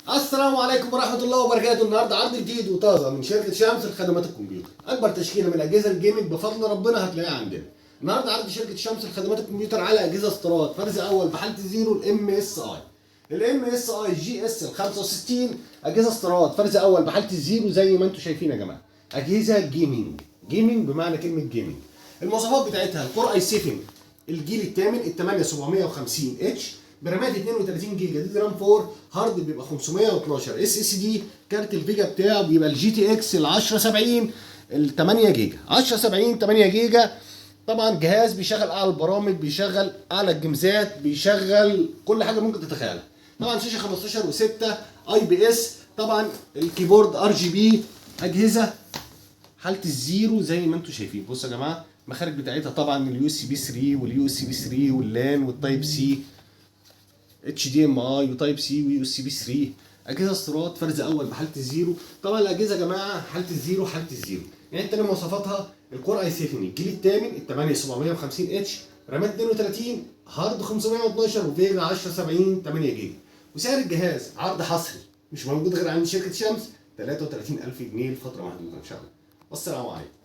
السلام عليكم ورحمة الله وبركاته. النهارده عرض جديد وطازة من شركة شمس لخدمات الكمبيوتر. أكبر تشكيلة من أجهزة الجيمنج بفضل ربنا هتلاقيها عندنا. النهارده عرض شركة شمس لخدمات الكمبيوتر على أجهزة استيراد فرز أول بحالة الزيرو الام اس اي. الام اس اي جي اس ال 65 أجهزة استيراد فرز أول بحالة الزيرو زي ما أنتم شايفين يا جماعة. أجهزة جيمنج بمعنى كلمة جيمنج. المواصفات بتاعتها الكور اي 7 الجيل الثامن ال 8750 اتش برامات 32 جيجا دي رام 4 هارد بيبقى 512 اس اس دي. كارت الفيجا بتاعه بيبقى الجي تي اكس ال 1070 ال 8 جيجا 1070 8 جيجا. طبعا جهاز بيشغل اعلى البرامج، بيشغل اعلى الجيمزات، بيشغل كل حاجه ممكن تتخيلها. طبعا شاشه 15 و6 اي بي اس. طبعا الكيبورد ار جي بي. اجهزه حاله الزيرو زي ما انتم شايفين. بصوا يا جماعه المخارج بتاعتها طبعا اليو اس بي 3 واليو اس بي 3 واللان والتايب سي اتش دي ام اي وتايب سي ويو اس بي 3. اجهزه استيراد فرز اول بحاله الزيرو. طبعا الاجهزه يا جماعه حاله الزيرو يعني التاني مواصفاتها الكور اي 7 الجيل الثامن ال 8750 اتش رامات 32 هارد 512 وفيجا 1070 8 جيجا. وسعر الجهاز عرض حصري مش موجود غير عند شركه شمس 33000 جنيه لفتره محدوده ان شاء الله. والسلام عليكم.